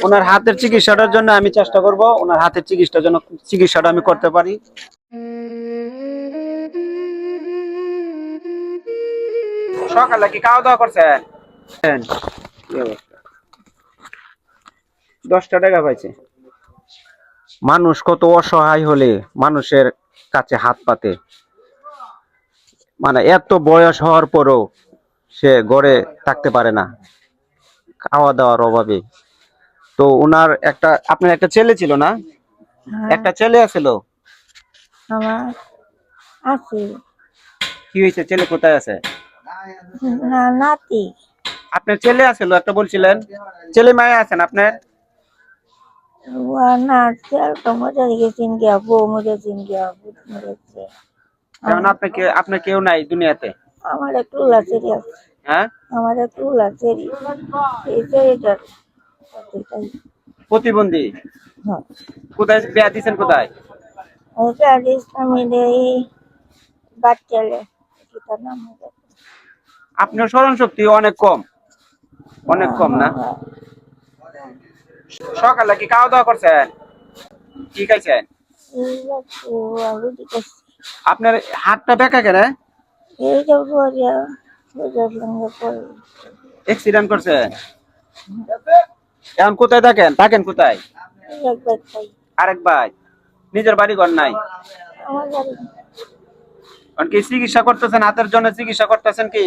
ওনার হাতের চিকিৎসাটার জন্য আমি চেষ্টা করব, ওনার হাতের চিকিৎসাটা আমি করতে পারি। সকালে কি খাওয়া দাওয়া করছেন? 10 টাকা পাইছে। মানুষ কত অসহায় হলে মানুষের কাছে হাত পাতে, মানে এত বয়স হওয়ার পরও সে ঘরে থাকতে পারে না খাওয়া দাওয়ার অভাবে। তো আপনার একটা ছেলে ছিল না? একটা ছেলে আছিল। আমার আছে কি হয়েছে? ছেলে কোথায় আছে? নাতি। আপনার ছেলে আছিল একটা বলছিলেন, ছেলে মায়ে আছেন আপনার? না তো মরে গেছেন গিয়া, বউ মরেছেন গিয়া, ভূত মরেছে। যেমন আপনার কেউ নাই দুনিয়াতে? আমার একটু লাচেরি আছে। হ্যাঁ, আমার একটু লাচেরি, এই চেরিটার প্রতিবন্ধী। হ্যাঁ। কোথায় বিয়া দিচ্ছেন? কোথায়? আমি এই বাচ্চালে তার নাম আপনার স্মরণ শক্তি অনেক কম, অনেক কম না? সকালে কি খাওয়া দাওয়া করছেন? কি খাইছেন? আপনার হাতটা বেঁকা কেন? অ্যাক্সিডেন্ট করছে? এখন কোথায় থাকেন? থাকেন কোথায়? আরেক ভাই নিজের বাড়ি ঘর নাই? কি চিকিৎসা করতেছেন? হাতের জন্য চিকিৎসা করতেছেন কি?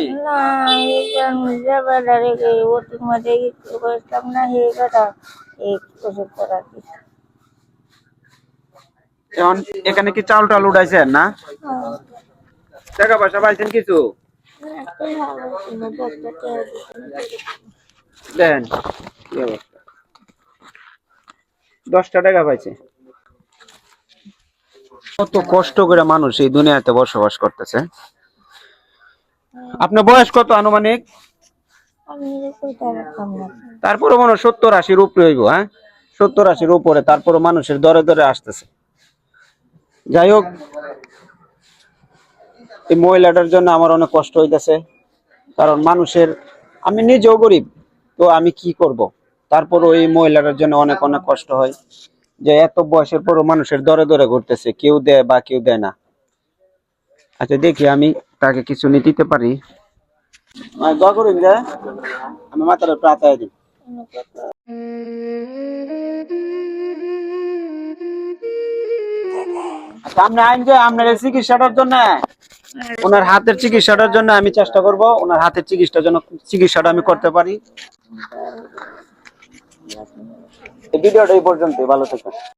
এখন এখানে কি চাউল টাল উঠাইছেন না? টাকা পয়সা পাইছেন কিছু? দেন 10 টাকা পাইছে। কত কষ্ট করে মানুষ এই দুনিয়াতে বসবাস করতেছে। আপনার বয়স কত আনুমানিক? তারপরে মনে হয় 70-80 উপরে হইব। হ্যাঁ, 70-80 উপরে। তারপরে মানুষের দরে দরে আসতেছে। যাই হোক, এই মহিলাটার জন্য আমার অনেক কষ্ট হইতেছে, কারণ আমি নিজেও গরিব, তো আমি কি করব। তারপরও এই মহিলাটার জন্য অনেক অনেক কষ্ট হয় যে এত বয়সের পরও মানুষের দরে দরে ঘুরতেছে, কেউ দেয় বা কেউ দেয় না। আচ্ছা, দেখি আমি তাকে কিছু নিয়ে দিতে পারি। দোয়া করুন যে আমি মাথার উপর আতায় দিই। আচ্ছা, আপনি আইন যে আপনার এই চিকিৎসাটার জন্য, ওনার হাতের চিকিৎসাটার জন্য আমি চেষ্টা করব, ওনার হাতের চিকিৎসাটা আমি করতে পারি। এই ভিডিওটা এই পর্যন্তই। ভালো থাকবেন।